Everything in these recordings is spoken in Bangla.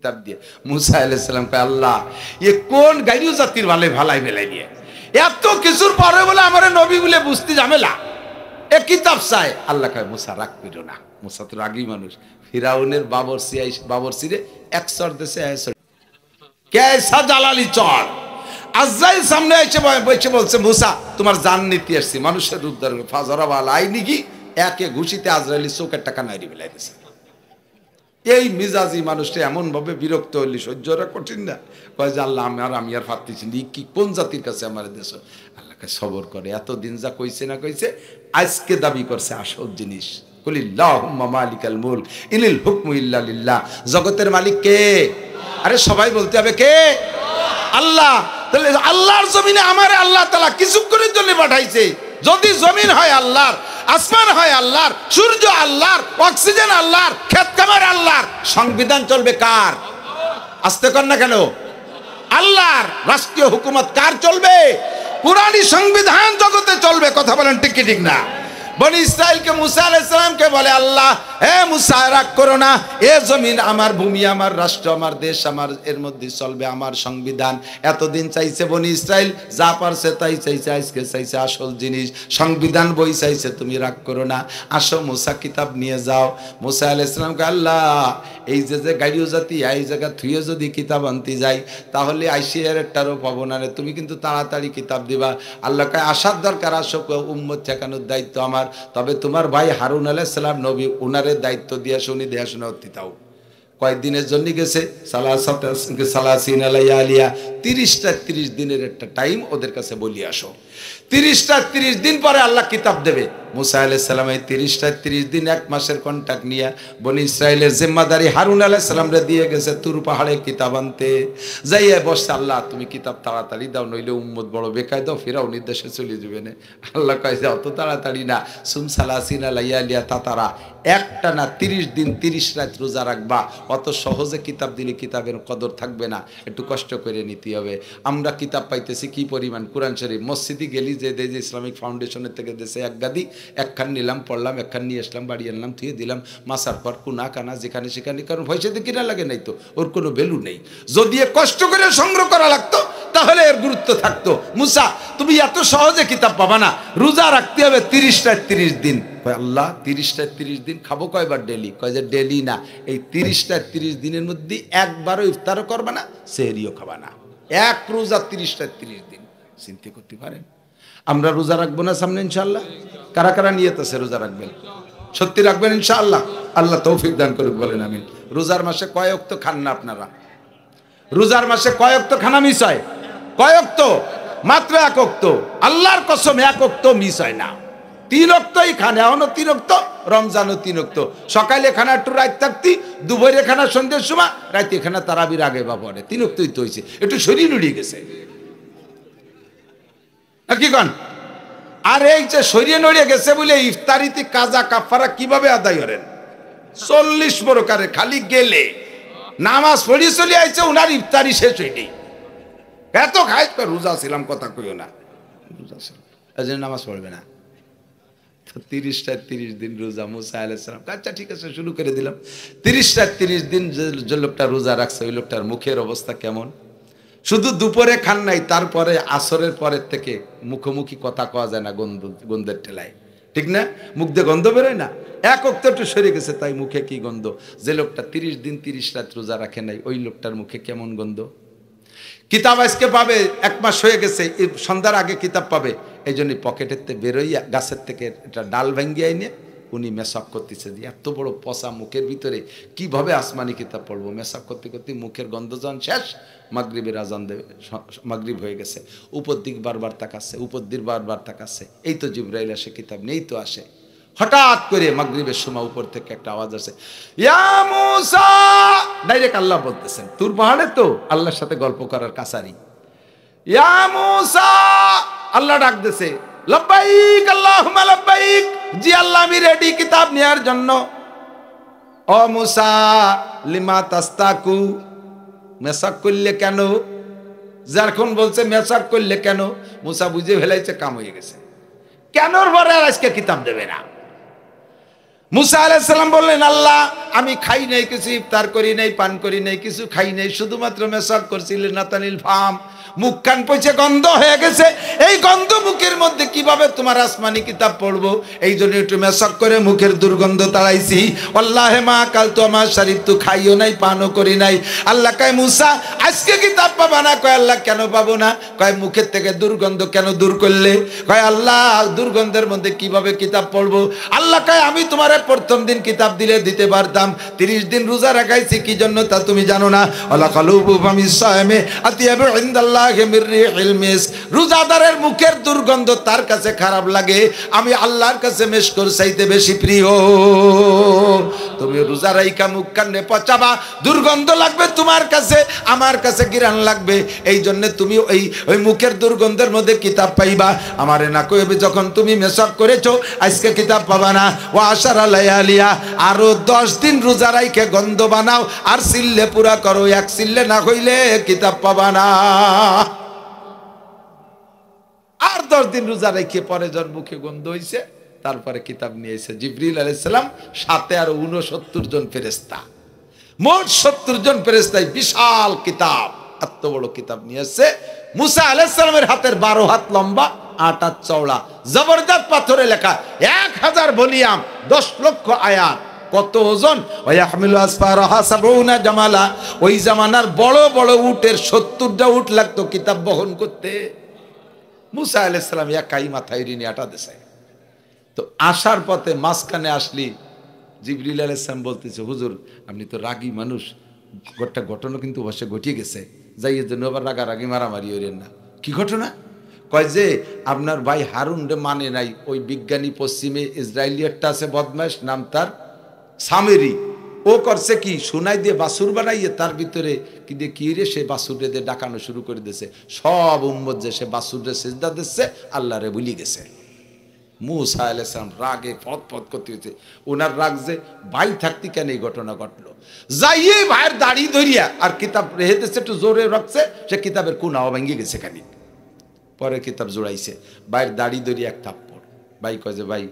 কিতাব দিয়ে। মুসা আলাইহিস সালাম কয় আল্লাহ এ কোন গাইরু জাতির ভালে ভালাই মেলাই নিয়ে এত কিছুর পরে বলে আমারে নবী বলে বুঝতে ঝামেলা এ কিতাব চাই। আল্লাহ কয় মুসা রাগ কইরো না, মুসা তো রাগী মানুষ। ফিরাউনের বাবরসিরে এক চর দেশে কেসা জালালি চর। আজরাইল সামনে এসে বসে বলছে মুসা তোমার জান নিতে আসছি, মানুষের উদ্ধার ফাজরা ওয়ালা আইনি কি একে ঘুষিতে আজরাইলি চোখের টাকা নাইরি মিলাই দিছে। এই মিজাজি মানুষটা এমন ভাবে বিরক্ত হইলি সহ্যরা কঠিন না। কয় যে আল্লাহ আমি আর পারতেছি না, কি কোন জাতির কাছে আমার দেশ। আল্লাহকে সবর করে, এতদিন যা কইছে না কইছে আজকে দাবি করছে আসল জিনিস। কুলিল্লাহুম্মা মালিকাল মুলক ইনিল হুকমু ইল্লা লিল্লাহ। জগতের মালিক কে? আরে সবাই বলতে হবে কে? আল্লাহ। তাহলে আল্লাহর জমিনে আমারে আল্লাহ তাআলা কিছুক্ষণের জন্য পাঠাইছে। যদি জমিন হয় আল্লাহর, আসমান হয় আল্লাহর, সূর্য আল্লাহর, অক্সিজেন আল্লাহর, ক্ষেত খামার আল্লাহর, সংবিধান চলবে কার? আসতে কর না কেন? আল্লাহর। রাষ্ট্রীয় হুকুমত কার চলবে? কুরআনী সংবিধান জগতে চলবে। কথা বলেন ঠিক কি ঠিক না? বনি ইসরাইলকে মুসা আলাইহিস সালামকে বলে আল্লাহ হে মুসা রাগ করো না, এ জমিন আমার, ভূমি আমার, রাষ্ট্র আমার, দেশ আমার, এর মধ্যে চলবে আমার সংবিধান। এতদিন চাইছে বনি ইসরাইল, যা পারছে তাই চাইছে, আজকে চাইছে আসল জিনিস সংবিধান বই চাইছে। তুমি রাগ করো না, আসো মুসা কিতাব নিয়ে যাও। মুসা আলাইহিস সালামকে আল্লাহ এই যে গাইরু জাতি এই জায়গা থুয়ে যদি কিতাব আনতে যাই তাহলে আইসিয়ার একটারও পাবো না রে, তুমি কিন্তু তাড়াতাড়ি কিতাব দিবা। আল্লাহ কয় আসার দরকার, আসো, উম্মত ঠেকানোর দায়িত্ব আমার। তবে তোমার ভাই হারুন আলাইহিস সালাম নবী, উনারে দায়িত্ব দিয়ে শুনি দেখাশোনা তাও কয়েকদিনের জন্য গেছে 30 দিনের একটা টাইম ওদের কাছে বলি আসো। 30 দিন পরে আল্লাহ কিতাব দেবে। মুসা আলাইহিস সালাম এই 30 দিন 1 মাসের কন্ট্রাক্ট নিয়ে বনি ইসরাইলের জিম্মাদারি হারুন আলাইহিস সালামরে দিয়ে গেছে তুর পাহাড়ে কিতাব আনতে। যাইয়া বসছে আল্লাহ তুমি কিতাব তাড়াতাড়ি দাও, নইলে উম্মত বড় বেকায় দাও, ফিরাও নির্দেশে চলে যাবে না। আল্লাহ কয় যে অত তাড়াতাড়ি না, সুম সালাসিনা লাইয়ালিয়া তাতারা, একটানা 30 দিন 30 রাত রোজা রাখবা। অত সহজে কিতাব দিলে কিতাবের কদর থাকবে না, একটু কষ্ট করে নিতে হবে। আমরা কিতাব পাইতেছি কি পরিমাণ, কোরআন শরীফ মসজিদে গেলি যে ইসলামিক ফাউন্ডেশনের থেকে দেশে এক গাদি, একখান নিলাম, পড়লাম, একখান নিয়ে আসলাম, বাড়ি আনলাম, থুয়ে দিলাম, মাসার পর কুনা কানা যেখানে সেখানে, কারণ পয়সা দিয়ে কিনা লাগে নাই তো, ওর কোনো ভ্যালু নেই। যদি কষ্ট করে সংগ্রহ করা লাগতো তাহলে এর গুরুত্ব থাকতো। মুসা তুমি এত সহজে কিতাব পাবা না, রোজা রাখতে হবে 30 দিন। আল্লাহ 30 দিন খাবো কয়বার? ডেলি। কয় যে ডেলি না, এই 30 দিনের মধ্যে একবারও ইফতারও করবা না, সেহরিও খাবা না, এক রোজা 30 দিন। চিন্তা করতে পারেন? আমরা রোজা রাখবো না সামনে ইনশাআল্লাহ? কারা কারা নিয়ত আছে রোজা রাখবেন? সত্যি রাখবেন ইনশাআল্লাহ? আল্লাহ তৌফিক দান করুক, বলেন আমিন। রোজার মাসে কয় ওয়াক্ত খান না আপনারা? রোজার মাসে কয় ওয়াক্ত খানা মিস হয়? কয় ওয়াক্ত? মাত্র 1 ওয়াক্ত। আল্লাহর কসম 1 ওয়াক্ত মিস হয় না। 3 ওয়াক্তই খান, এখনো 3 ওয়াক্ত, রমজানও 3 ওয়াক্ত। সকালে খানা একটু রাত থাকতি, দুপুরে খানা সন্ধ্যের সময়, রাতে খানা তারাবির আগে বা পরে, 3 ওয়াক্তই তো হয়েছে। একটু শরীর উড়িয়ে গেছে কি কন? আর এই যে শরীরে নড়িয়ে গেছে বলে ইফতারিতে কাজা কাফারা কিভাবে আদায় করেন? 40 প্রকারে খালি গেলে নামাজ পড়ি চলে আইছে, উনার ইফতারি শেষ হইনি, এত খাই রোজা ছিলাম, কথা কইও না, রোজা ছিলাম এই জন্য নামাজ পড়বে না। 30 দিন রোজা। মুসা আলাইহিস সালাম আচ্ছা ঠিক আছে শুরু করে দিলাম। 30 দিন যে লোকটা রোজা রাখছে ওই লোকটার মুখের অবস্থা কেমন? শুধু দুপুরে খান নাই, তারপরে আসরের পরের থেকে মুখোমুখি কথা কওয়া যায় না, গন্ধের ঠেলায়, ঠিক না? মুখ দিয়ে গন্ধ বেরোয় না, 1 ওয়াক্ত একটু সরে গেছে তাই মুখে কি গন্ধ। যে লোকটা 30 দিন 30 রাত রোজা রাখে নাই ওই লোকটার মুখে কেমন গন্ধ। কিতাব আজকে পাবে, 1 মাস হয়ে গেছে, সন্ধ্যার আগে কিতাব পাবে। এই জন্য পকেটের থেকে বেরোইয়া গাছের থেকে এটা ডাল ভাঙ্গিয়ে এনে উনি মেসাক করতেছে যে এত বড় পচা মুখের ভিতরে কিভাবে আসমানি কিতাব পড়বো। মেসাক করতে করতে মুখের গন্ধ যখন শেষ, মাগরিবের আজান দেবে, মাগরিব হয়ে গেছে, উপর দিক বারবার তাকাচ্ছে, উপর দিক বারবার তাকাচ্ছে, এই তো জিবরাইল আসে কিতাব নেই তো আসে। হঠাৎ করে মাগরিবের সময় উপর থেকে একটা আওয়াজ আসে, ইয়া মুসা, ডাইরেক্ট আল্লাহ বলতেছেন, তুর পাহাড়ে তো আল্লাহর সাথে গল্প করার কাছারি। ইয়া মুসা, আল্লাহ ডাক দিছে, লব্বাইক আল্লাহুম্মা লব্বাইক, জি আল্লাহ আমি রেডি কিতাব নেয়ার জন্য। ও মুসা লিমা তাস্তাকু, মেসাক করলে কেন? যখন বলছে মেসাক করলে কেন, মুসা বুঝে ফেলাইছে কাম হয়ে গেছে, কেনর পরে আর আজকে কিতাব দেবে না। মুসা আলাইহিস সালাম বললেন, আল্লাহ আমি খাই নাই, কিছু ইফতার করি নাই, পান করি নাই, কিছু খাই নাই, শুধুমাত্র মেসাক করছিলেন নাতানিল ফাম, মুখ কান পচে গন্ধ হয়ে গেছে, এই গন্ধ মুখের মধ্যে কিভাবে তোমার আসমানি কিতাব পড়বো, এই জন্য একটু মেসাক করে মুখের দুর্গন্ধ তাড়াইছি। আল্লাহে মা কাল তো আমার শরীর তো খাইও নাই, পানও করি নাই। আল্লাহ কয় মুসা আজকে কিতাব পাবা না। কয় আল্লাহ কেন পাবো না? কয় মুখের থেকে দুর্গন্ধ কেন দূর করলে? কয় আল্লাহ দুর্গন্ধের মধ্যে কিভাবে কিতাব পড়বো? আল্লাহ কয় আমি তোমারে প্রথম দিন কিতাব দিলে দিতে পারতাম, 30 দিন রোজা রাখাইছি কি জন্য তা তুমি জানো না? আল্লাহ কালুবু ফামিস সায়মে আতিয়াবু ইনদাল্লাহি মির রিহিল মিস, রোজাদারের মুখের দুর্গন্ধ তার কাছে খারাপ লাগে, আমি আল্লাহর কাছে মেশকর চাইতে বেশি প্রিয়। তুমি রোজা রাইখা মুখ কানে পচাবা, দুর্গন্ধ লাগবে তোমার কাছে, আমার কাছে ঘিরান লাগবে, এই জন্য তুমি ওই মুখের দুর্গন্ধের মধ্যে কিতাব পাইবা। আমারে না কইবে যখন তুমি মেশক করেছো আজকে কিতাব পাবা না। ও আশারা লায়ালিয়া, আরো 10 দিন রোজা রাইখে গন্ধ বানাও আর সিল্লে পুরা করো, এক সিল্লে না হইলে কিতাব পাবা না। আর 10 দিন রোজা রেখে পরে যার মুখে গন্ধ হইছে, তারপরে কিতাব নিয়ে এসে জিবরিল আলাইহিস সালাম, সাথে আরো 69 জন ফেরেশতা, মোট 70 জন ফেরেশতায় বিশাল কিতাব, এত বড় কিতাব নিয়ে এসে মুসা আলাইহিস সালামের হাতের 12 হাত লম্বা, 8 হাত চওড়া, জবরদস্ত পাথরে লেখা 1000 ভলিউম, 10 লক্ষ আয়াত। কত ওজন? ওয়াহমিলু আসফারাহা 70 জামালা, ওই জামানার বড় বড় উটের 70টা উট লাগতো কিতাব বহন করতে। মুসা আলাইহিস সালাম একাই মাথায় ঋণে আটা দেশে। তো আসার পথে মাঝখানে আসলি জিবরিল আলাইহিস সালাম বলতেছে, হুজুর আপনি তো রাগী মানুষ, একটা ঘটনা কিন্তু বসে ঘটিয়ে গেছে, যাইয়ের জন্য আবার রাগারাগি মারামারি হইলেন না। কি ঘটনা? কয় যে আপনার ভাই হারুন রে মানে নাই, ওই বিজ্ঞানী পশ্চিমে ইসরায়েলিয়ারটা আছে বদমাশ, নাম তার সামেরি, ও করছে কি সোনাই দিয়ে বাসুর বানাইয়ে তার ভিতরে কি দিয়ে কি রে সে বাসুরে দিয়ে ডাকানো শুরু করে দিয়েছে, সব উম্মত যে সে বাসুরে সিজদা দিচ্ছে, আল্লাহ রে ভুলি গেছে। মুসা আলাইহিস সালাম রাগে ফতফত করতে হয়েছে, ওনার রাগ যে ভাই থাকতে কেন এই ঘটনা ঘটলো, যাইয়ে ভাইয়ের দাড়ি ধরিয়া আর কিতাব রেহে দিচ্ছে, একটু জোরে রাখছে, সে কিতাবের কোনাও ভেঙে গেছে খানিক, পরে কিতাব জোড়াইছে, ভাইয়ের দাড়ি ধরিয়া এক থাপ্পড়। ভাই কয় যে ভাই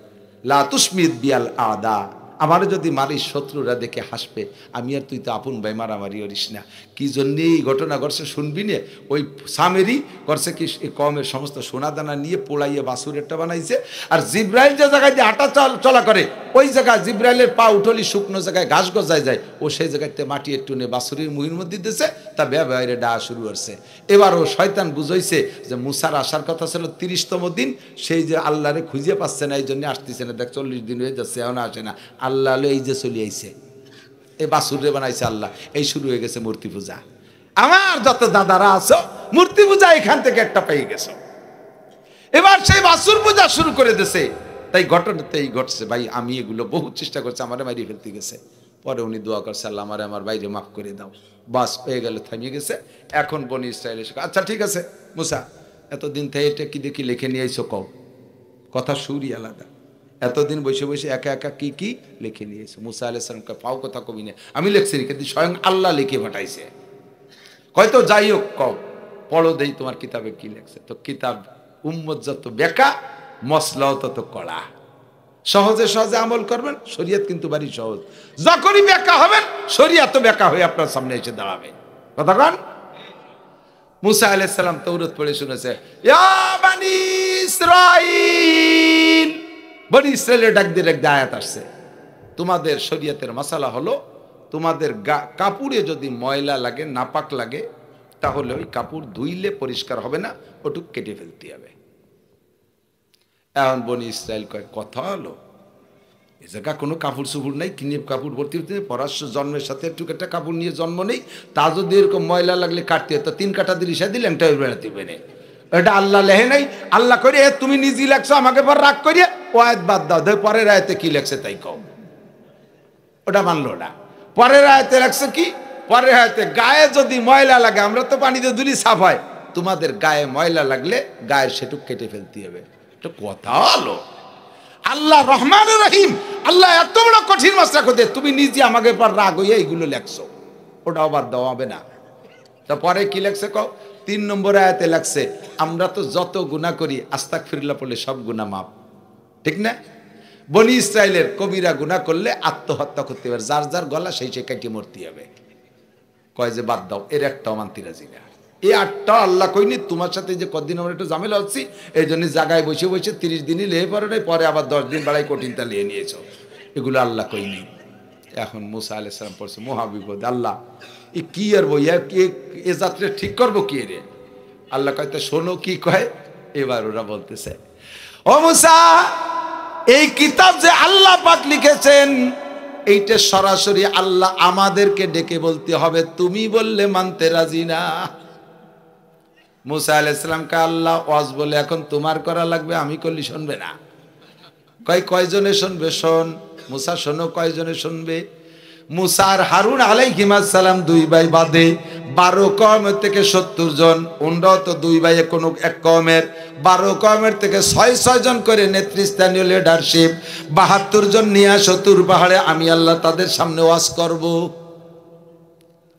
লা তুসমিদ বিয়াল আদা, আমারও যদি মারিস শত্রুরা দেখে হাসবে, আমি আর তুই তো আপন ভাই, মারামারি করিস না। কি জন্যে এই ঘটনা ঘটছে শুনবি নে? ওই সামেরি করছে কি, কমের সমস্ত সোনাদানা নিয়ে পোড়াইয়ে বাসুরেরটা বানাইছে, আর জিব্রাইল যে জায়গায় দিয়ে হাঁটা চলা করে ওই জায়গায় জিব্রাইলের পা উঠলি শুকনো জায়গায় ঘাস গজায় যায়, ও সেই জায়গাতে মাটি একটু নিয়ে বাসুরের মুহির মধ্যে দিতেছে, তা ব্যবহারে ডাকা শুরু করছে। এবারও শয়তান বুঝাইছে যে মুসার আসার কথা ছিল 30তম দিন, সেই যে আল্লাহরে খুঁজে পাচ্ছে না, এই জন্য আসতেছে না, দেখ 40 দিন হয়ে যাচ্ছে এখন আসে না, আল্লাহ এই যে চলে আইছে, এই বাসুরে বানাইছে আল্লাহ, এই শুরু হয়ে গেছে মূর্তি পূজা। আমার যত দাদারা আছো মূর্তি পূজা এখান থেকে একটা পেয়ে গেছো, এবার সেই বাসুর পূজা শুরু করে দিছে। তাই ঘটনাতেই ঘটছে ভাই, আমি এগুলো বহু চেষ্টা করছি, আমারে মারিয়ে ফেলতে গেছে, পরে উনি দোয়া করছে আল্লাহ আমারে আমার বাইরে মাফ করে দাও, বাস হয়ে গেল, থামিয়ে গেছে। এখন বনি ইসরায়েল এসে আচ্ছা ঠিক আছে মুসা, এতদিন থেকে এটা কি দেখি লিখে নিয়ে আইছো, কও, কথা সুরই আলাদা, এতদিন বসে বসে একা একা কি কি লিখে নিয়েছে। মুসা আলাইহিস সালামকে পাও কথা কবি না, আমি লিখছি কিন্তু স্বয়ং আল্লাহ লিখে পাঠাইছে। হয়তো যাই হোক কও, পড়ো দেই তোমার কিতাবে কি লেখছে। তো কিতাব উম্মত যত বেকা, মসলাও তত কড়া, সহজে সহজে আমল করবেন, শরীয়ত কিন্তু বাড়ি সহজ, যখনই বেকা হবেন শরীয়ত বেকা হয়ে আপনার সামনে এসে দাঁড়াবে। কথা কন। মুসা আলাইহিস সালাম তাওরাত পড়ে শুনেছে, ইয়া বানি ইসরাইল, বনি ইসরায়েলের ডাক দিয়ে আয়াত আসছে, তোমাদের শরীয়তের মাসালা হলো তোমাদের কাপড়ে যদি ময়লা লাগে, নাপাক লাগে, তাহলে ওই কাপড় ধুইলে পরিষ্কার হবে না, ওটুক কেটে ফেলতে হবে। এখন বনি ইসরায়েল কয় কথা হলো, এ জায়গা কোনো কাপড় চুপুর নাই, কিনে কাপড় ভর্তি হতে পরাশ্র জন্মের সাথে একটু একটা কাপড় নিয়ে জন্ম নেই, তা যদি এরকম ময়লা লাগলে কাটতে হতো, 3 কাটা দিলি সে দিলে একটা বেড়াতে বেনে, এটা আল্লাহ লেহে নাই, আল্লাহ করে তুমি নিজেই লেখছো, আমাকে পর রাগ করিয়ে ও আয়াত বাদ দাও, পরের আয়াতে কি লেখছে তাই কও, ওটা মানলো না। পরের আয়াতে লেখছে কি, পরের আয়াতে গায়ে যদি ময়লা লাগে, আমরা তো পানিতে ধুলি সাফ হয়, তোমাদের গায়ে ময়লা লাগলে গায়ের সেটুক কেটে ফেলতে হবে। এটা কথা হলো? আল্লাহ রহমান রহিম, আল্লাহ এত বড় কঠিন মশলা করতে, তুমি নিজে আমাকে পর রাগ হইয়া এইগুলো লেখছো, ওটাও বাদ দেওয়া হবে না। তারপরে কি লেখছে কও, 3 নম্বর আয়াতে লেখছে, আমরা তো যত গুনাহ করি আস্তাগফিরুল্লাহ পড়লে সব গুনাহ মাফ, ঠিক না? বনি ইসরায়েলের কবিরা গুনাহ করলে আত্মহত্যা করতে পারে, যার যার গলা সেই সে কেটে মরতে হবে। কয় যে বাদ দাও, এর একটাও মানতে রাজি না। এই 8টা আল্লাহ কইনি তোমার সাথে যে কদিন আমরা একটু ঝামেলা হচ্ছি, এই জন্য জায়গায় বসে বসে 30 দিনই লেয়ে পড়ে নাই, পরে আবার 10 দিন বাড়াই কঠিনটা লিয়ে নিয়েছ, এগুলো আল্লাহ কইনি। এখন মুসা আলাইহিস সালাম পড়ছে মহাবিপদ, আল্লাহ এ কি আর বইয়া এ যাত্রা ঠিক করবো কি রে? আল্লাহ কয় শোনো কি কয়। এবার ওরা বলতেছে, ও মুসা, এই কিতাব যে আল্লাহ পাক লিখেছেন এইটা সরাসরি আল্লাহ আমাদেরকে ডেকে বলতে হবে, তুমি বললে মানতে রাজি না। মুসা আলাইহিস সালামকে আল্লাহ ওয়াজ বলে এখন তোমার করা লাগবে, আমি করলে শুনবে না। কয়জনে শুনবে? শোন মুসা শোনো, কয়জনে শুনবে? মুসা আর হারুন আলাইহিস সালাম 2 ভাই বাদে 12 কওমের থেকে 70 জন, ওনরাও তো 2 ভাইয়ে কোনো এক কওমের, 12 কওমের থেকে 6 জন করে নেতৃস্থানীয় লিডারশিপ, 72 জন নিয়ে সতুর পাহাড়ে আমি আল্লাহ তাদের সামনে ওয়াজ করব।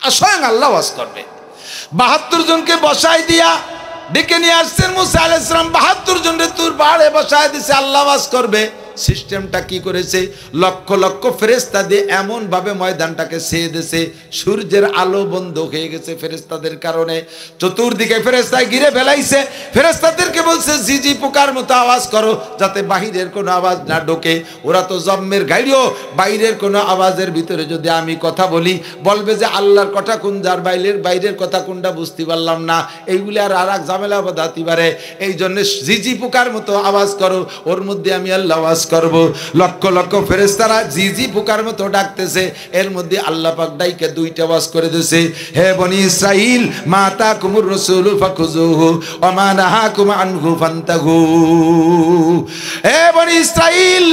আর স্বয়ং আল্লাহ ওয়াজ করবে। 72 জনকে বসাই দিয়া ডেকে নিয়ে আসছেন মুসা আলাইহিস সালাম, 72 জনকে তুর পাহাড়ে বসায় দিছে, আল্লাহ ওয়াজ করবে। সিস্টেমটা কি করেছে? লক্ষ লক্ষ ফেরেশতা দিয়ে এমন ভাবে ময়দানটাকে ছেয়ে দিয়েছে, সূর্যের আলো বন্ধ হয়ে গেছে ফেরেশতাদের কারণে। চতুর্দিকে ফেরেশতায় ঘিরে ফেলাইছে। ফেরেশতাদেরকে বলছে ঝিঝি পোকার মতো আওয়াজ করো, যাতে বাহিরের কোনো আওয়াজ না ঢোকে। ওরা তো জম্মের গাইড়ও, বাইরের কোনো আওয়াজের ভিতরে যদি আমি কথা বলি বলবে যে আল্লাহর কথা কোন, যার বাইরের কথা কোনটা বুঝতে পারলাম না, এইগুলি আর এক ঝামেলা বাধাতে পারে। এই জন্য ঝিঝি পোকার মতো আওয়াজ করো, ওর মধ্যে আমি আল্লাহ আওয়াজ করব। লক্ষ লক্ষ ফেরেশতারা ঝিঝি পোকার মতো ডাকতেছে, এর মধ্যে আল্লাহ পাক ডাইকে 2টা আওয়াজ করে দিয়েছে, হে বনি ইসরাইল মা তাকুমুর রাসূলু ফাখুযুহু ওয়া মা নাহাকুম আনহু ফান্তাহু। হে বনি ইসরাইল,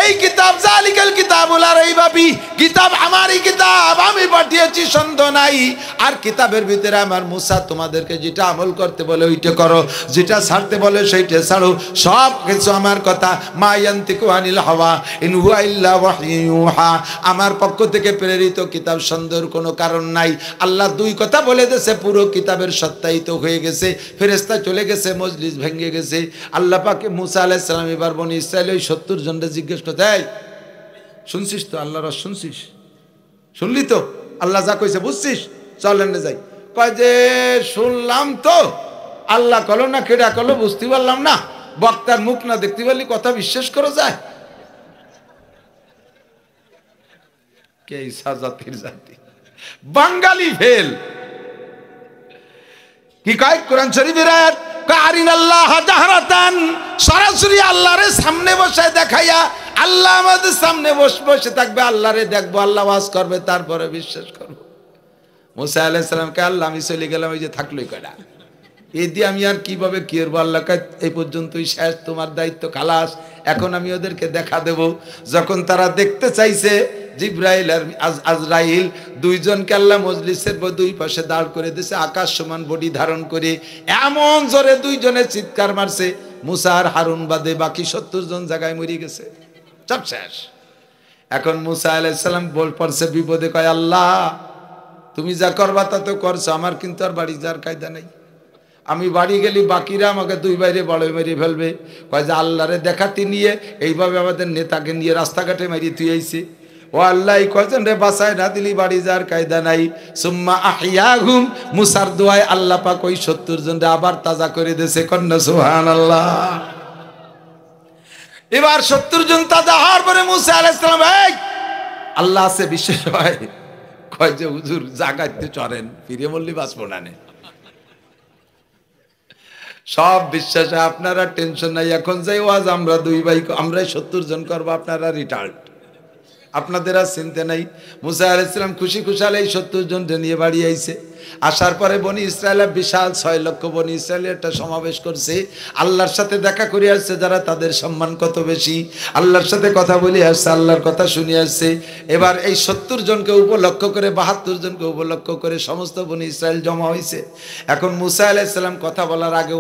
এই কিতাব জালিকাল কিতাবুল লা রাইবা ফি, কিতাব আমারই কিতাব, আমি পাঠিয়েছি সন্দেহ নাই। আর কিতাবের ভিতরে আমার মুসা তোমাদেরকে যেটা আমল করতে বলে ওইটা করো, যেটা ছাড়তে বলে সেইটা ছাড়ো, সব কিছু আমার কথা। মা ইয়ান্তিকু আনিল হাওয়া ইন হুয়া ইল্লা ওয়াহয়ুন ইউহা, আমার পক্ষ থেকে প্রেরিত কিতাব, সন্দেহের কোনো কারণ নাই। আল্লাহ 2 কথা বলে দিয়েছে, পুরো কিতাবের সত্যায়িত হয়ে গেছে। ফেরেশতা চলে গেছে, মজলিস ভেঙে গেছে। আল্লাহ পাক মুসা আলাইহিস সালাম এবার বনি ইসরাইল ওই 70 জনকে জিজ্ঞেস করতে, এই শুনছিস তো আল্লাহর ওয়াজ শুনছিস? শুনলি তো আল্লাহ যা কইছে বুঝছিস? চলেন না যাই। কয় যে শুনলাম তো, আল্লাহ কলো না কেডা কলো বুঝতে পারলাম না, বক্তার মুখ না দেখতে পারলি কথা বিশ্বাস করা যায়? কে জাতির জাতি বাঙালি ফেল। কি কয় কোরআন শরীফের আয়াত, আরিনাল্লাহ জাহরাতান, সরাসরি আল্লাহরে সামনে বসে দেখাইয়া, আল্লাহ আমাদের সামনে বসে থাকবে, আল্লাহরে দেখবো, আল্লাহ ওয়াজ করবে, তারপরে বিশ্বাস করবো। মুসা আলাইহিস সালামকে আল্লাহ আমি চলে গেলাম, ওই যে থাকলোই কয়টা, এই দিয়ে আমি আর কিভাবে কি করবো? আল্লাহ কয় এই পর্যন্তই শেষ, তোমার দায়িত্ব খালাস, এখন আমি ওদেরকে দেখা দেব। যখন তারা দেখতে চাইছে, জিব্রাইল আর আজরাইল 2 জনকে আল্লাহ মজলিসের 2 পাশে দাঁড় করে দিয়েছে, আকাশ সমান বডি ধারণ করে। এমন জোরে 2 জনে চিৎকার মারছে, মুসা আর হারুন বাদে বাকি 70 জন জায়গায় মরে গেছে, সব শেষ। এখন মুসা আলাইহিস সালাম বল পড়ছে বিপদে, কয় আল্লাহ তুমি যা করবা তা তো করছো, আমার কিন্তু আর বাড়ি যাওয়ার কায়দা নেই। আমি বাড়ি গেলি বাকিরা আমাকে 2 বাইরে বড় মেরে ফেলবে। কয় যে আল্লাহরে দেখাতে নিয়ে এইভাবে আমাদের নেতাকে নিয়ে রাস্তাঘাটে মারিয়ে তুই আইছে। ও আল্লাহ কয়জন রে বাঁচায় না দিলি বাড়ি যাওয়ার কায়দা নাই। সুম্মা আহিয়াহুম, মুসার দোয়ায় আল্লাহ পাক ওই 70 জন রে আবার তাজা করে দিয়েছে, কন্যা সুবহানাল্লাহ। এবার 70 জন তাজা হওয়ার পরে মুসা আলাইহিস সালাম, এই আল্লাহ আছে বিশ্বাস হয়? কয় যে হুজুর জাগাইতে চড়েন, ফিরে বললি বাঁচবো না নে। সব বিশ্বাসে আপনারা টেনশন নাই। এখন যাই ওয়াজ আমরা 2 ভাই, আমরাই 70 জন করবো, আপনারা রিটায়ার্ড, আপনাদের আর চিন্তা নাই। মুসা আলাইহিস সালাম খুশি খুশালে এই 70 জন নিয়ে বাড়ি আইছে। আসার পরে বনি ইসরায়েলের বিশাল 6 লক্ষ বনি ইসরায়েলের একটা সমাবেশ করছে, আল্লাহর সাথে দেখা করে আসছে, যারা তাদের সম্মান কত বেশি, আল্লাহর সাথে কথা বলে আসছে, আল্লাহর কথা শুনে আসছে। এবার এই 70 জনকে উপলক্ষ করে 72 জনকে উপলক্ষ করে সমস্ত বনি ইসরায়েল জমা হয়েছে। এখন মুসা আলাইহিস সালাম কথা বলার আগে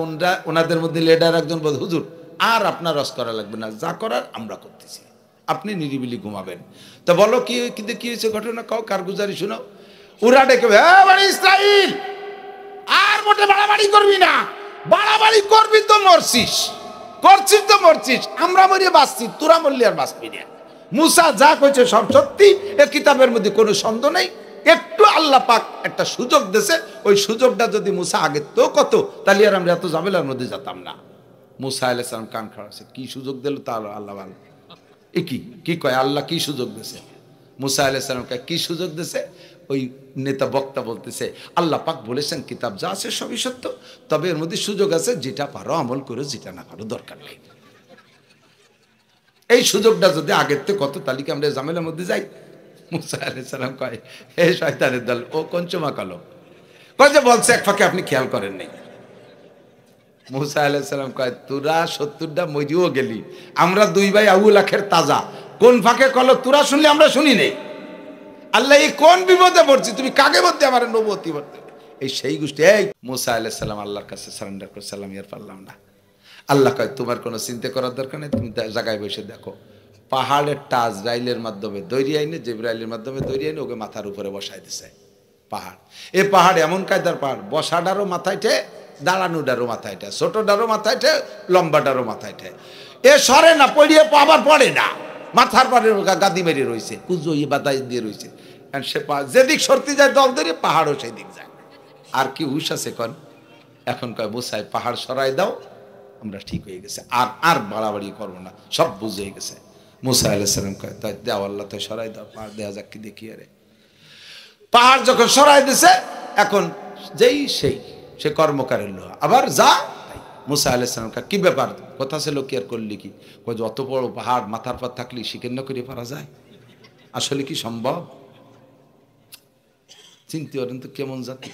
ওনাদের মধ্যে লিডার একজন বলে, হুজুর আর আপনার রস করা লাগবে না, যা করার আমরা করতেছি, আপনি নিরিবিলি ঘুমাবেন। তো বলো কি কিন্তু কি হয়েছে ঘটনা, কাও কারগুজারি শোনাও। ওরা ডেকে, বনি ইসরাইল আর মোটে বাড়াবাড়ি করবি না, বাড়াবাড়ি করবি তো মরছিস। করছিস তো মরছিস, আমরা মরিয়ে বাঁচছি, তোরা মরলি আর বাঁচবি না। মুসা যা কইছে সব সত্যি, এ কিতাবের মধ্যে কোনো সন্দেহ নেই। একটু আল্লাহ পাক একটা সুযোগ দিয়েছে, ওই সুযোগটা যদি মুসা আগে তো কত, তাহলে আর আমরা এত ঝামেলার মধ্যে যেতাম না। মুসা আলাইহিস সালাম কান খাড়া আছে, কি সুযোগ দিল তা আল্লাহ ভালো। এ কি কয় আল্লাহ কি সুযোগ দিয়েছে? মুসা আলাইহিস সালামকে কি সুযোগ দিয়েছে? ওই নেতা বক্তা বলতেছে আল্লাহ পাক বলেছেন কিতাব যা আছে সবই সত্য, তবে এর মধ্যে সুযোগ আছে, যেটা পারো আমল করো, যেটা না পারো দরকার নেই। এই সুযোগটা যদি আগের থেকে কত, তালিকা আমরা ঝামেলার মধ্যে যাই। মুসা আলাইহিস সালাম কয়, হে শয়তানের দল, ও কঞ্চমা কালো কয় যে বলছে এক ফাঁকে আপনি খেয়াল করেন নাই। মুসা আলাইহিস সালাম কয়, তোরা 70টা মরিও গেলি, আমরা দুই ভাই আবু লাখের তাজা, কোন ফাঁকে কলো তোরা শুনলে আমরা শুনি নেই। আল্লাহ এই কোন বিপদে পড়ছি, তুমি কাকে বলতে আমার নবুয়তি বলতে? এই সেই গোষ্ঠী। এই মুসা আলাইহিস সালাম আল্লাহর কাছে সারেন্ডার করে, সালাম ইয়ার পারলাম না। আল্লাহ কয় তোমার কোনো চিন্তা করার দরকার নেই, তুমি জায়গায় বসে দেখো, পাহাড়ের টাচ রাইলের মাধ্যমে দৈরি আইনে, জিবরাইলের মাধ্যমে দৈরি আইনে ওকে মাথার উপরে বসাই দিছে। পাহাড়, এ পাহাড় এমন কায়দার পাহাড়, বসাডারও মাথায় ঠে, দাঁড়ানোডারও মাথায় ঠে, ছোটডারও মাথায় ঠে, লম্বাডারও মাথায় ঠে। এ সরে না, পড়িয়ে আবার পড়ে না, মাথার পরে গাদি মেরে রয়েছে, কুজো বাতাস দিয়ে রয়েছে। সে যেদিক সরতে যায় দল ধরে, পাহাড়ও সেই দিক যায়। আর কি হুশ আছে কন? এখন কয় মুসাই পাহাড় সরাই দাও, আমরা ঠিক হয়ে গেছে, আর আর বাড়াবাড়ি করবো না, সব বুঝে গেছে। মুসা আলাইহিস সালাম কয় তাই দাও, আল্লাহ তো সরাই দাও, পাহাড় দেয়া যাক কি দেখি। আরে পাহাড় যখন সরাই দিছে, এখন যেই সে কর্মকারের লোহা আবার যা। মুসা আলাইহিস সালাম কয় কি ব্যাপার, কথা ছিল কি আর করলি কি? কয় অত বড় পাহাড় মাথার পর থাকলে শিকার না করে পারা যায়, আসলে কি সম্ভব? চিন্তা করেন তো কেমন জাতি।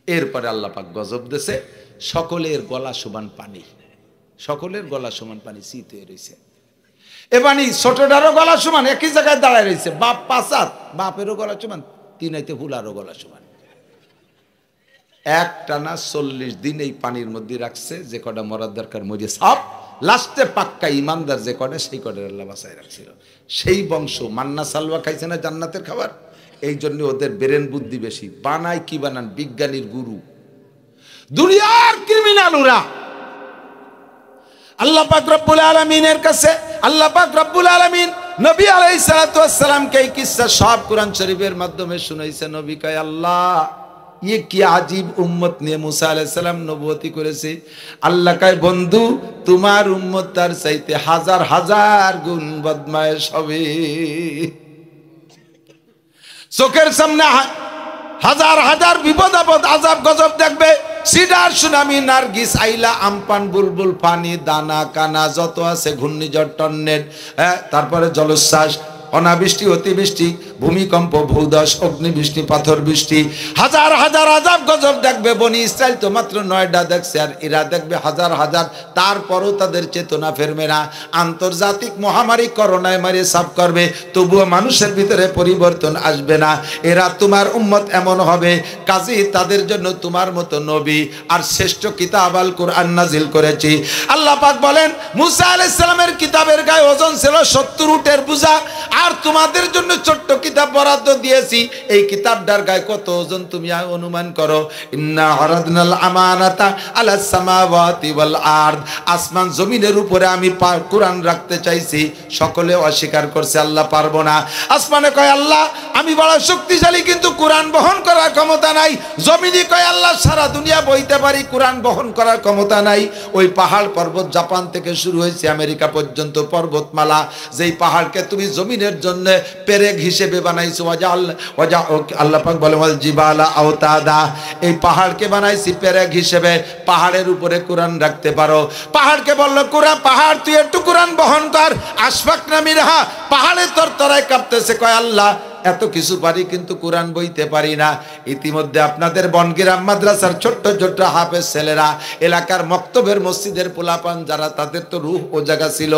এরপরে আল্লাহ পাক গজব দেশে, সকলের গলা সমান পানি, সকলের গলা সমান পানি শীত হয়ে রয়েছে। এ পানি ছোটটারও গলা সমান, একই জায়গায় দাঁড়ায় রয়েছে। বাপ পাঁচাত, বাপেরও গলা সমান, তিনাইতে ফুলারও গলা সমান। এক টানা 40 দিন এই পানির মধ্যে রাখছে, যে কটা মরার দরকার মরে সব, লাস্টে পাক্কা ইমানদার যে কটা, সেই কটার আল্লাহ বাঁচায় রাখছিল। সেই বংশ মান্না সালওয়া খাইছে না জান্নাতের খাবার, এই জন্য ওদের ব্রেন বুদ্ধি বেশি। বানায় কি বানান, বিজ্ঞানীর গুরু, দুনিয়ার ক্রিমিনাল ওরা। আল্লাহ পাক রব্বুল আলামিনের কাছে আল্লাহ পাক রব্বুল আলামিন নবী আলাইহিস সালাতু ওয়াস সালামকে এই কিসসা সব কোরআন শরীফের মাধ্যমে শুনাইছে। নবী কয় আল্লাহ ये কি আজীব উম্মত নিয়ে মুসা আলাইহিস সালাম নবুয়তি করেছে। আল্লাহ কয় বন্ধু, তোমার উম্মত তার চাইতে হাজার হাজার গুণ বদমায়েশ হবে। চোখের সামনে হাজার হাজার বিপদ আপদ আযাব গজব দেখবে, সিডার সুনামি নার্গিস আইলা আমপান বুলবুল পানি দানা কানা যত আছে, ঘূর্ণিঝড় টর্নেড, তারপরে জলোচ্ছ্বাস, অনাবৃষ্টি অতিবৃষ্টি, ভূমিকম্প, ভূধস, অগ্নিবৃষ্টি, পাথর বৃষ্টি, হাজার হাজার আযাব গজব দেখবে। বনি ইসরাইল তো মাত্র 9টা দেখছে, আর এরা দেখবে হাজার হাজার, তারপরও তাদের চেতনা ফেরবে না। আন্তর্জাতিক মহামারী করোনায় মারিয়ে সাফ করবে, তবুও মানুষের ভিতরে পরিবর্তন আসবে না। এরা তোমার উম্মত এমন হবে, কাজেই তাদের জন্য তোমার মতো নবী আর শ্রেষ্ঠ কিতাব আল কুরআন নাজিল করেছি। আল্লাহ পাক বলেন মুসা আলাইহিস সালামের কিতাবের গায়ে ওজন ছিল 70 উটের বোঝা, আর তোমাদের জন্য ছোট্ট কিতাব বরাদ্দ দিয়েছি। এই কিতাবটার গায়ে কত ওজন তুমি অনুমান করো। ইন্না আরাদনাল আমানাতা আলাস সামাওয়াতি ওয়াল আরদ, আসমান জমিনের উপরে আমি কোরআন রাখতে চাইছি। সকলে অস্বীকার করছে, আল্লাহ পারবো না। আসমানে কয় আল্লাহ আমি বড় শক্তিশালী, কিন্তু কোরআন বহন করার ক্ষমতা নাই। জমিনে কয় আল্লাহ সারা দুনিয়া বইতে পারি, কোরআন বহন করার ক্ষমতা নাই। ওই পাহাড় পর্বত জাপান থেকে শুরু হয়েছে আমেরিকা পর্যন্ত পর্বতমালা, যেই পাহাড়কে তুমি জমিনের জন্য পেরেক হিসেবে বানাইছো। আল্লাহ পাক বলে ওয়াল জিবালা আওতাদা, এই পাহাড়কে বানাইছি পেরেক হিসেবে, পাহাড়ের উপরে কোরআন রাখতে পারো। পাহাড়কে বলল কোরআন, পাহাড় তুই একটু কোরআন বহন কর। আশফাকনা মিনহা, পাহাড়ে তরতরায় কাঁপতেছে, কয় আল্লাহ এত কিছু পারি কিন্তু কোরআন বইতে পারি না। ইতিমধ্যে আপনাদের বনগিরাম মাদ্রাসার ছোট্ট ছোট্ট হাফেজ ছেলেরা, এলাকার মক্তবের মসজিদের পোলাপান যারা, তাদের তো রূহ ও জায়গা ছিল,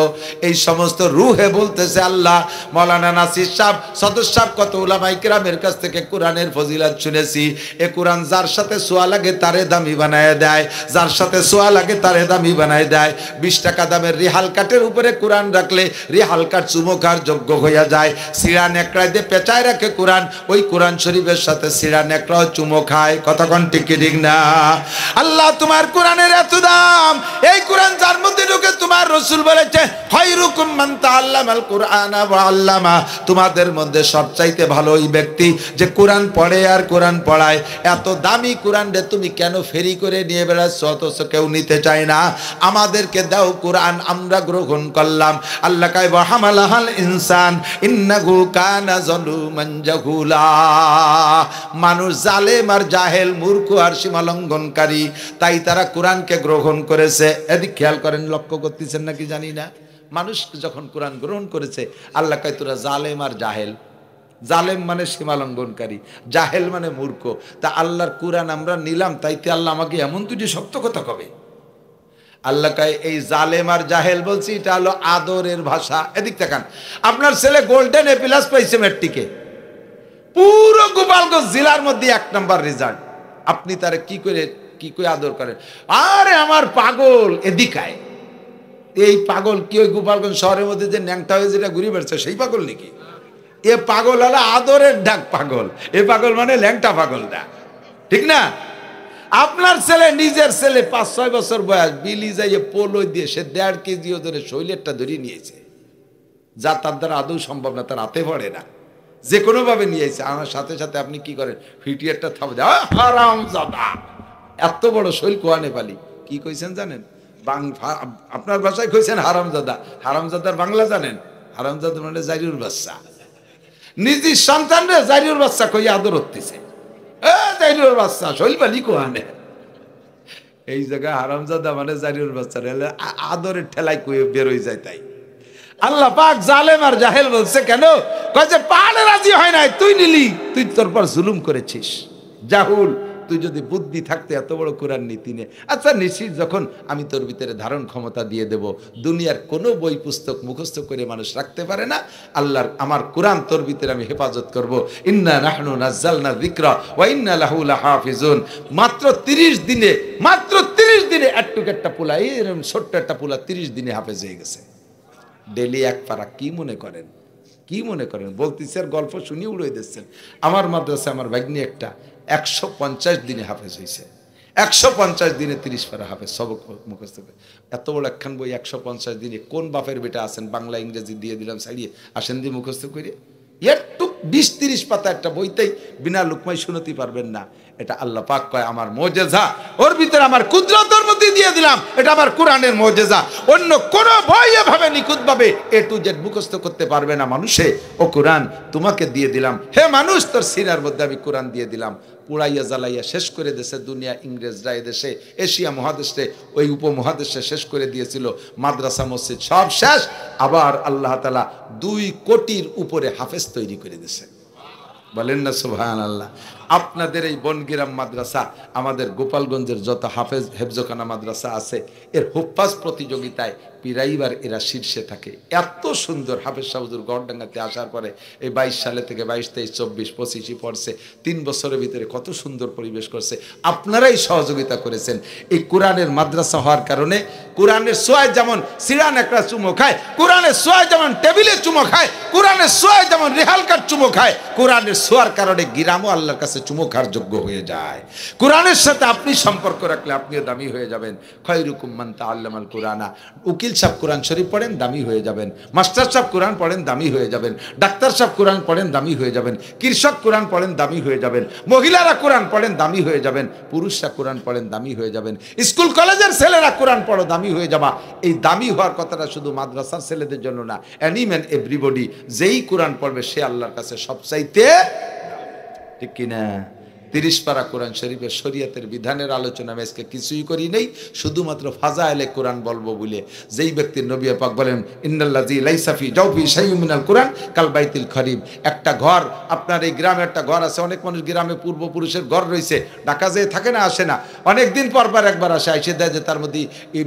এই সমস্ত রূহে বলতেছে আল্লাহ মাওলানা নাসির সাহেব, সদস্য সাহেব, কত উলামায়ে কেরামের কাছ থেকে কোরআনের ফজিলত শুনেছি। এ কোরআন যার সাথে সোয়া লাগে তারে দামি বানায় দেয়, যার সাথে সোয়া লাগে তারে দামি বানায় দেয়। 20 টাকা দামের রিহাল কাঠের উপরে কোরআন রাখলে রিহাল কাঠ চুমো খাওয়ার যোগ্য হইয়া যায়। সিরা নেকড়ায় দিয়ে পেঁচা বাসায় রাখে কোরআন, ওই কোরআন শরীফের সাথে সিরা নেকড়াও চুমো খায়। কতক্ষণ ঠিক কি ঠিক না? আল্লাহ তোমার কোরআনের এত দাম, এই কোরআন যার মধ্যে ঢুকে তোমার রাসূল বলেছে খায়রুকুম মান তাআল্লামাল কুরআনা ওয়া আল্লামা, তোমাদের মধ্যে সবচাইতে ভালো ওই ব্যক্তি যে কোরআন পড়ে আর কোরআন পড়ায়। এত দামি কোরআন রে তুমি কেন ফেরি করে নিয়ে বেড়াচ্ছ? অথচ কেউ নিতে চায় না। আমাদেরকে দাও কোরআন, আমরা গ্রহণ করলাম। আল্লাহ কয় ওয়া হামালাহাল ইনসান ইন্নাহু কানা যালুমান জাহুলা। মানুষ জালেম আর জাহেল, মূর্খ আর সীমালঙ্ঘনকারী, তাই তারা কোরআনকে গ্রহণ করেছে। এদিক খেয়াল করেন, লক্ষ্য করতেছেন নাকি জানি না। মানুষ যখন কোরআন গ্রহণ করেছে, আল্লাহ কয় তোরা জালেম আর জাহেল। জালেম মানে সীমালঙ্ঘনকারী, জাহেল মানে মূর্খ। তা আল্লাহর কোরআন আমরা নিলাম, তাইতে আল্লাহ আমাকে এমন দুটি শক্ত কথা কবে? আল্লাহ কয় এই জালেম আর জাহেল বলছি, এটা হলো আদরের ভাষা। এদিক তাকান, আপনার ছেলে গোল্ডেন এ প্লাস পাইছে ম্যাট্রিকে, পুরো গোপালগঞ্জ জেলার মধ্যে 1 নম্বর রেজাল্ট। আপনি তারে কি করে আদর করেন? আরে আমার পাগল, এদিকায়। এই পাগল কি ওই গোপালগঞ্জ শহরের মধ্যে যে ন্যাংটা হয়ে যেটা ঘুরে বেড়াচ্ছে সেই পাগল নাকি? এ পাগল হলো আদরের ডাক পাগল। এ পাগল মানে ল্যাংটা পাগল না, ঠিক না? আপনার ছেলে, নিজের ছেলে 5-6 বছর বয়স, বিলি যাইয়ে পোলো দিয়ে সে 1.5 কেজি ওজনের শৈলেরটা ধরিয়ে নিয়েছে, যা তার দ্বারা আদৌ সম্ভব না, তার হাতে পড়ে না, যে কোনো ভাবে নিয়েছে। আমার সাথে সাথে আপনি কি করেন? ফিটিয়ারটা থামে দেয়, হারামজাদা, এত বড় শৈল কোয়া নেপালি। কি কইছেন জানেন? আপনার ভাষায় কইছেন হারামজাদা। হারামজাদার বাংলা জানেন? হারামজাদা মানে জারিউর বাচ্চা। নিজের সন্তানরে জারিউর বাচ্চা কই আদর হতেছে, জারিউর বাচ্চা শৈলবালি কোয়ানে। এই জায়গায় হারামজাদা মানে জারিউর বাচ্চা, আদরের ঠেলাই কই বেরোয় যায়। তাই আল্লাহ পাক জালেম আর জাহেল বলছে কেন? কয়েছে পালে রাজি হয় নাই, তুই নিলি, তুই তোর পর জুলুম করেছিস। জাহুল, তুই যদি বুদ্ধি থাকতে এত বড় কোরআন নীতি নে। আচ্ছা নিশ্চিত, যখন আমি তোর ভিতরে ধারণ ক্ষমতা দিয়ে দেব, দুনিয়ার কোনো বই পুস্তক মুখস্থ করে মানুষ রাখতে পারে না। আল্লাহর আমার কোরআন তোর ভিতরে আমি হেফাজত করব। ইন্না নাহনু নাযালনা যিকরা ওয়া ইন্না লাহু লাহাফিজুন। মাত্র 30 দিনে, মাত্র 30 দিনে একটা পোলা, এরকম ছোট্ট একটা পোলা 30 দিনে হাফেজ হয়ে গেছে। ডেলি 1 পারা। কি মনে করেন? কি মনে করেন? বলতেছে আর গল্প শুনিয়ে উড়িয়ে দিচ্ছেন। আমার মাদ্রাসা আমার ভাগ্নি একটা 150 দিনে হাফেজ হয়েছে। 150 দিনে 30 পারা হাফেজ, সবক মুখস্থ করে। এত বড় একখান বই 150 দিনে কোন বাপের বেটা আছেন? বাংলা ইংরেজি দিয়ে দিলাম ছাড়িয়ে, আসেন দিয়ে মুখস্থ করে। একটু 20-30 পাতা একটা বইতেই বিনা লুকমাই শুনতে পারবেন না। এটা আল্লাহ পাক কয় আমার মুজিজা, ওর ভিতরে আমার কুদরতের মধ্যে দিয়ে দিলাম, এটা আমার কোরআনের মুজিজা। অন্য কোন বই এভাবে নিখুঁতভাবে A to Z মুখস্থ করতে পারবে না মানুষে। ও কোরআন তোমাকে দিয়ে দিলাম, হে মানুষ, তোর সিনার মধ্যে আমি কোরআন দিয়ে দিলাম। পুড়াইয়া জ্বালাইয়া শেষ করে দেশে দুনিয়া, ইংরেজরা এদেশে, এশিয়া মহাদেশে, ওই উপমহাদেশে শেষ করে দিয়েছিল। মাদ্রাসা মসজিদ সব শেষ। আবার আল্লাহ তাআলা 2 কোটির উপরে হাফেজ তৈরি করে দিয়েছে। বলেন না সুবহানাল্লাহ। আপনাদের এই বনগিরাম মাদ্রাসা, আমাদের গোপালগঞ্জের যত হাফেজ হেফজখানা মাদ্রাসা আছে, এর হুফাজ প্রতিযোগিতায় পিরাইবার এরা শীর্ষে থাকে। এত সুন্দর হাফেজ সাহুজুর গড়ডাঙ্গাতে আসার পরে এই 22 সালে থেকে 22, 23, 24, 25 পড়ছে। 3 বছরের ভিতরে কত সুন্দর পরিবেশ করছে। আপনারাই সহযোগিতা করেছেন। এই কোরআনের মাদ্রাসা হওয়ার কারণে কোরআনের সোয়ায় যেমন সিরান একটা চুমো খায়, কোরআনের সোয়ায় যেমন টেবিলে চুমো খায়, কোরআনের সোয়ায় যেমন রেহালকার চুমো খায়, কোরআনের সোয়ার কারণে গিরামও আল্লাহর কাছে চুমো খাওয়ার যোগ্য হয়ে যায়। কোরআনের সাথে আপনি সম্পর্ক রাখলে আপনিও দামি হয়ে যাবেন। খায়রুকুম মান তাআল্লামাল কুরআনা। উকিল সাহেব কোরআন শরীফ পড়েন, দামি হয়ে যাবেন। মাস্টার সাহেব কোরআন পড়েন, দামি হয়ে যাবেন। ডাক্তার সাহেব কোরআন পড়েন, দামি হয়ে যাবেন। কৃষক কোরআন পড়েন, দামি হয়ে যাবেন। মহিলারা কোরআন পড়েন, দামি হয়ে যাবেন। পুরুষরা কোরআন পড়েন, দামি হয়ে যাবেন। স্কুল কলেজের ছেলেরা কোরআন পড়ো, দামি হয়ে যাবা। এই দামি হওয়ার কথাটা শুধু মাদ্রাসার ছেলেদের জন্য না, এনি ম্যান এভরিবডি যেই কোরআন পড়বে সে আল্লাহর কাছে সবচাইতে, ঠিক কিনা? 30 পারা কোরআন শরীফের শরীয়তের বিধানের আলোচনা আমি আজকে কিছুই করি নেই, শুধুমাত্র ফাজাইলে কোরআন বলবো বলে। যেই ব্যক্তির নবী পাক বলেন ইন্নাল্লাযী লাইসা ফি জাওফি শাইউম মিনাল কোরআন কাল বাইতুল খরিব। একটা ঘর, আপনার এই গ্রামে একটা ঘর আছে, অনেক মানুষ গ্রামে পূর্বপুরুষের ঘর রয়েছে, ঢাকা যেয়ে থাকে না, আসে না, অনেক দিন পর পর একবার আসে, আইসে দেয় যে তার মধ্যে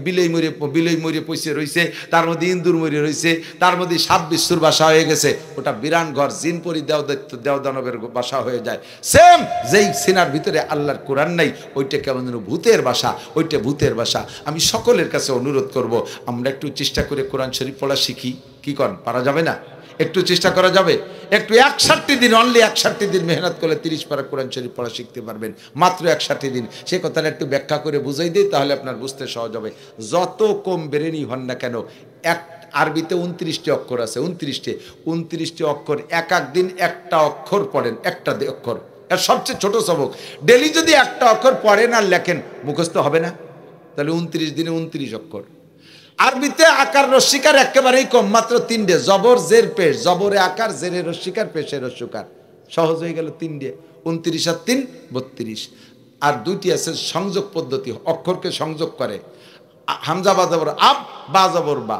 বিলই মরে পয়সে রয়েছে, তার মধ্যে ইন্দুর মরে রয়েছে, তার মধ্যে 7 বিশ্বর বাসা হয়ে গেছে। ওটা বিরান ঘর, জিনপরি দেওদানবের বাসা হয়ে যায়। সেম যেই সিনার ভিতরে আল্লাহর কোরআন নাই, ওইটা কেমন যেন ভূতের বাসা, ওইটা ভূতের বাসা। আমি সকলের কাছে অনুরোধ করব, আমরা একটু চেষ্টা করে কোরআন শরীফ পড়া শিখি। কি করেন? পারা যাবে না? একটু চেষ্টা করা যাবে, একটু 61 দিন, অনলি 61 দিন মেহনত করলে 30 পারা কোরআন শরীফ পড়া শিখতে পারবেন, মাত্র 61 দিন। সে কথাটা একটু ব্যাখ্যা করে বুঝাই দিই, তাহলে আপনার বুঝতে সহজ হবে। যত কম বেরেনি হন না কেন, এক আরবিতে 29টি অক্ষর আছে, 29টি অক্ষর, এক এক দিন একটা অক্ষর পড়েন, একটা অক্ষর, আর সবচেয়ে ছোট সবক। ডেলি যদি একটা অক্ষর পড়েন আর লেখেন, মুখস্থ হবে না? তাহলে 29 দিনে 29 অক্ষর। আরবিতে আকার রস্যিকার একেবারেই কম, মাত্র 3টে, জবর জের পেশ, জবরে আকার, জেরে রস্যিকার, পেশে রস্যকার, সহজ হয়ে গেল 3টে। 29 আর 3 32। আর 2টি আছে সংযোগ পদ্ধতি, অক্ষরকে সংযোগ করে। হামজা বা জবর আব, বা জবর বা,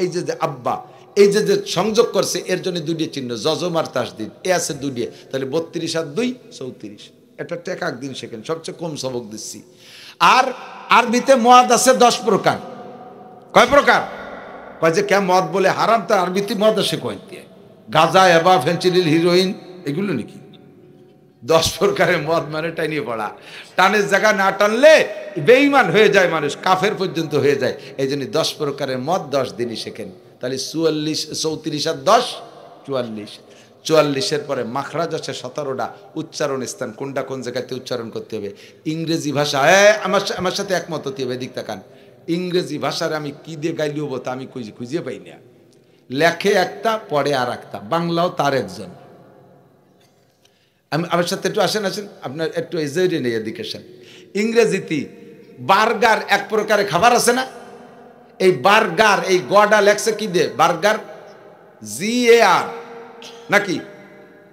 এই যে আব্বা, এই যে সংযোগ করছে, এর জন্য 2টি চিহ্ন, যজম আর তাসদিদ, এ আছে 2টি। তাহলে 32 আর 2 34। এটা টেক একদিন শেখেন, সবচেয়ে কম সবক দিচ্ছি। আর আরবিতে মদ আছে 10 প্রকার। কয় প্রকার? কয় যে কে মদ বলে হারাম, তো আরবিতে মদ আসে কয় দিয়ে? গাঁজা, এবা, ফেন্সিডিল, হিরোইন, এগুলো নাকি? 10 প্রকারের মদ মানে টাইনিয়ে পড়া। টানের জায়গা না টানলে বেঈমান হয়ে যায় মানুষ, কাফের পর্যন্ত হয়ে যায়। এই জন্য 10 প্রকারের মদ 10 দিনই শেখেন। তাহলে 34 আর 10 44। 44-এর পরে মাখরাজ আছে 17টা, উচ্চারণ স্থান কোনটা কোন জায়গাতে উচ্চারণ করতে হবে। ইংরেজি ভাষা, আমার সাথে একমত হতে হবে, এদিক তাকান। ইংরেজি ভাষার আমি কি দিয়ে গাইলি হবো তা আমি খুঁজে পাই না। লেখে একটা, পড়ে আর একটা। বাংলাও তার একজন। আমার সাথে একটু আসেন, আপনার একটু এজেরে নেই, এদিকে আসেন। ইংরেজিতে বার্গার এক প্রকারের খাবার আছে না? এই বার্গার, এই গডা লেখছে কি দিয়ে? বার্গার, GAR নাকি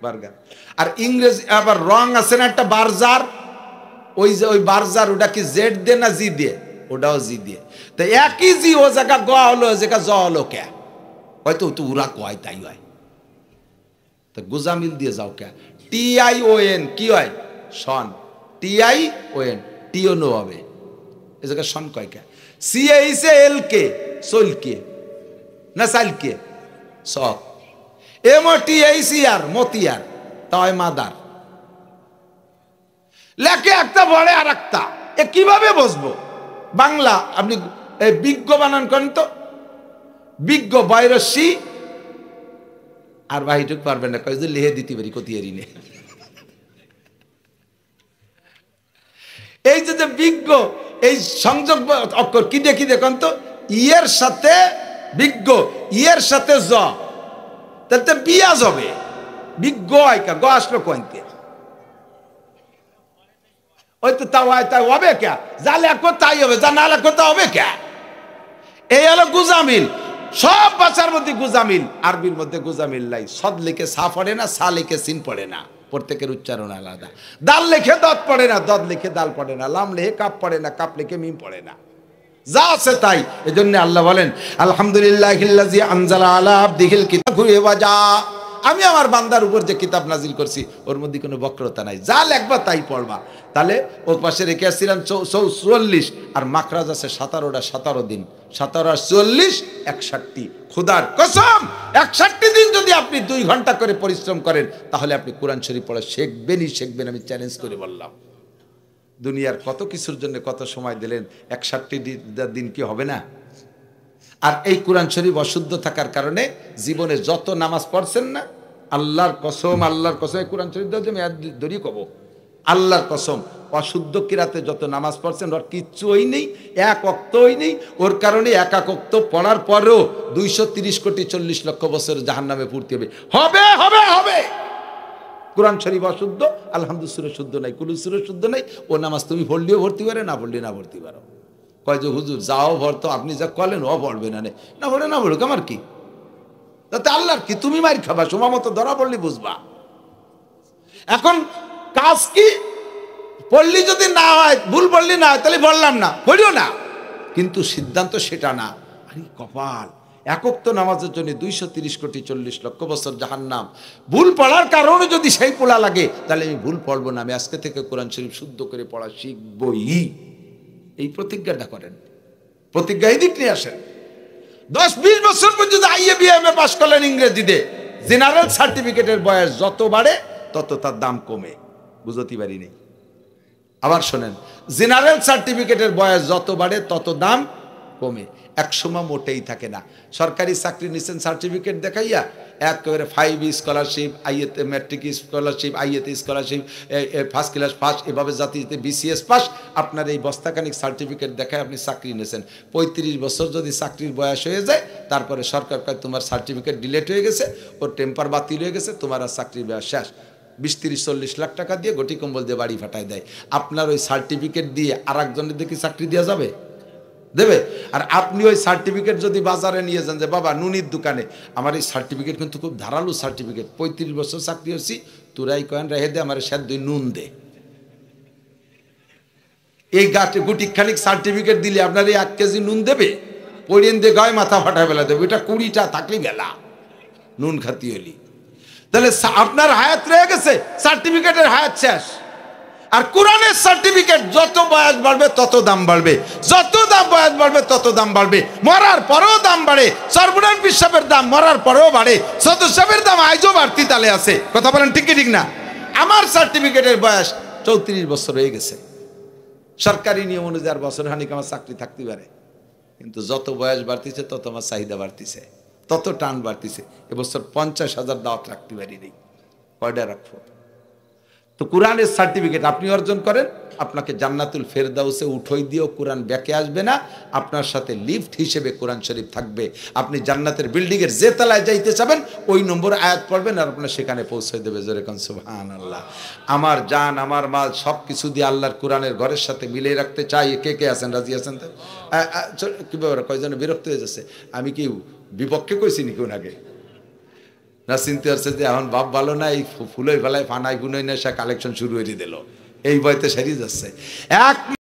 বার্গার। আর ইংরেজি আবার রং আছে না একটা, বার্জার, ওই যে ওই বার্জার, ওটা কি জেড দিয়ে না জি দিয়ে? ওটাও জি দিয়ে। তো একই জি, ও জায়গা গ হলো, ও জায়গা জ হলো কে? হয়তো তো ওরা কয় তাই হয়। তো গোজামিল দিয়ে যাও কে? TION কি হয়? সন। TION, টিওনো হবে, এ জায়গায় সন কয় কে? CHALK, সোলকে না সাইলকে, সক। MOTICR, মতিয়ার, তাই মাদার। লেখে একটা, বড়ে আর একটা, এ কিভাবে বসবো? বাংলা আপনি বিজ্ঞ বানান করেন তো, বিজ্ঞ বৈরসী আর বাহিটুক পারবেন না, কয় যে লেহে দিতে পারি কতিয়ারি নে। এই যে বিজ্ঞ, এই সংযোগ অক্ষর কি দেখি দেখুন তো, ইয়ের সাথে বিজ্ঞ, ইয়ের সাথে জ, তাহলে বিয়াজ হবে। বিজ্ঞ আইকা গ আসলো কইতে, ওই তো তাও তাই হবে কে? যা লেখো তাই হবে, যা না লেখো তা হবে কে? এই হলো গুজামিল। সব ভাষার মধ্যে গুজামিল, আরবির মধ্যে গুজামিল নাই। সদ লিখে সা পড়ে না, সা লিখে সিন পড়ে না, প্রত্যেকের উচ্চারণ আলাদা। দাল লিখে দত পড়ে না, দত লিখে দাল পড়ে না, লাম লিখে কাপ পড়ে না, কাপ লিখে মিম পড়ে না, যা আছে তাই। এজন্য আল্লাহ বলেন আলহামদুলিল্লাহিল্লাযী আনজালা আলা আবদিহিল কিতাব ওয়া যা, আমি আমার বান্দার উপর যে কিতাব নাজিল করছি ওর মধ্যে কোনো বক্রতা নাই, যা লেখবা তাই পড়বা। তাহলে ওর পাশে রেখে আসছিলাম 44, আর মাখরাজ আছে 17টা, 17 দিন, 17 আর 44 61। খুদার কসম 61 দিন যদি আপনি 2 ঘন্টা করে পরিশ্রম করেন, তাহলে আপনি কোরআন শরীফ পড়া শিখবেন, আমি চ্যালেঞ্জ করে বললাম। দুনিয়ার কত কিছুর জন্য কত সময় দিলেন, 61 দিন কি হবে না? আর এই কোরআন শরীফ অশুদ্ধ থাকার কারণে জীবনে যত নামাজ পড়ছেন না, আল্লাহর কসম, আল্লাহর কসম, এই কোরআন শরীফ ধরিয়ে কব, আল্লাহর কসম, অশুদ্ধ কিরাতে যত নামাজ পড়ছেন ওর কিচ্ছুই নেই, এক ওয়াক্তই নেই। ওর কারণে এক ওয়াক্ত পড়ার পরেও 230 কোটি 40 লক্ষ বছর জাহান্নামে পড়তে হবে, হবে হবে হবে। কোরআন শরীফ অশুদ্ধ, আলহামদুলিল্লাহ শুদ্ধ নাই, কুলু সূরা শুদ্ধ নাই, ও নামাজ তুমি পড়লেও ভর্তি পারে, না পড়লে না ভর্তি পারো। কয় যে হুজুর যাও ভরতো, আপনি যা কলেন ও পড়বে না, না পড়ে না পড়ুক, আমার কি তাতে আল্লাহর কি? তুমি মার খাবা, সময় মতো ধরা পড়লি বুঝবা। এখন কাজ কি? পড়লি যদি না হয়, ভুল পড়লি না হয়, তাহলে বললাম না, পড়িও না, কিন্তু সিদ্ধান্ত সেটা না। আরে কপাল, একক তো নামাজের জন্য 230 কোটি 40 লক্ষ বছর জাহান্নাম। ভুল পড়ার কারণে যদি সেই পোলা লাগে, তাহলে আমি ভুল পড়বো না, আমি আজকে থেকে কোরআন শরীফ শুদ্ধ করে পড়া শিখবই। এই প্রতিজ্ঞাটা করেন, প্রতিজ্ঞা এই দিক নিয়ে আসেন। 10-20 বছর পর্যন্ত IABM পাস করলেন ইংরেজিতে, জেনারেল সার্টিফিকেটের বয়স যত বাড়ে তত তার দাম কমে, বুঝতে পারি নেই। আবার শোনেন, জেনারেল সার্টিফিকেটের বয়স যত বাড়ে তত দাম কমে, একসময় মোটেই থাকে না। সরকারি চাকরি নিচ্ছেন সার্টিফিকেট দেখাইয়া একেবারে 5 স্কলারশিপ, আইএতে ম্যাট্রিক স্কলারশিপ, আইএতে স্কলারশিপ, ফার্স্ট ক্লাস পাস, এভাবে জাতিতে বিসিএস পাস, আপনার এই বস্তাখানিক সার্টিফিকেট দেখায় আপনি চাকরি নিয়েছেন। 35 বছর যদি চাকরির বয়স হয়ে যায়, তারপরে সরকার কয় তোমার সার্টিফিকেট ডিলেট হয়ে গেছে, ওর টেম্পার বাতিল হয়ে গেছে, তোমার আর চাকরির বয়স শেষ। 20-30-40 লাখ টাকা দিয়ে গটি কম্বল দিয়ে বাড়ি ফাটায় দেয়। আপনার ওই সার্টিফিকেট দিয়ে আর একজনের দেখি চাকরি দেওয়া যাবে? দেবে? আর আপনি ওই সার্টিফিকেট যদি বাজারে নিয়ে যান যে বাবা নুনির দোকানে আমার এই সার্টিফিকেট কিন্তু খুব ধারালো সার্টিফিকেট, 35 বছর চাকরি হচ্ছি, তোরাই কয়েন রেখে দে, আমার সেদ্ধ নুন দে। এই গাছে গুটিখানিক সার্টিফিকেট দিলে আপনার এই 1 কেজি নুন দেবে? পড়িয়ে দিয়ে গায়ে মাথা ফাটায় বেলা দেবে। এটা 20টা থাকলে বেলা নুন খাতি হলি। তাহলে আপনার হায়াত রয়ে গেছে, সার্টিফিকেটের হায়াত শেষ। আর কোরআনের সার্টিফিকেট যত বয়স বাড়বে তত দাম বাড়বে, যত দাম বয়স বাড়বে তত দাম বাড়বে, মরার পরেও দাম বাড়ে। সর্বনাশ বিশ্বাসের দাম মরার পরেও বাড়ে, সদস্যের দাম আজও বাড়তি তালে আছে। কথা বলেন ঠিক কি ঠিক না? আমার সার্টিফিকেটের বয়স 34 বছর হয়ে গেছে। সরকারি নিয়ম অনুযায়ী আর বছর খানিক আমার চাকরি থাকতে পারে, কিন্তু যত বয়স বাড়তিছে তত আমার চাহিদা বাড়তিছে, তত টান বাড়তিছে। এবছর 50,000 দাওয়াত রাখতে পারিনি, কয়টা রাখবো? তো কোরআনের সার্টিফিকেট আপনি অর্জন করেন, আপনাকে জান্নাতুল ফেরদাউসে উঠোই দিয়েও কোরআন ব্যাকে আসবে না, আপনার সাথে লিফট হিসেবে কোরআন শরীফ থাকবে। আপনি জান্নাতের বিল্ডিংয়ের যে তলায় যাইতে চাবেন ওই নম্বর আয়াত পড়বেন আর আপনার সেখানে পৌঁছে দেবে। জোরে কোন সুবহানাল্লাহ। আমার জান আমার মাল সব কিছু দিয়ে আল্লাহর কোরআনের ঘরের সাথে মিলিয়ে রাখতে চাই। কে কে আছেন, রাজি আছেন? তো কি ব্যাপার, কয়জন বিরক্ত হয়ে যাচ্ছে? আমি কি বিপক্ষে কইছি নাকি ওনাকে? না চিনতে পারছে যে এখন বাপ ভালো না, এই ফুলোই ফেলায় ফানাই গুনোই না, সে কালেকশন শুরু হয়ে দিল, এই বইতে সারিয়ে যাচ্ছে। এক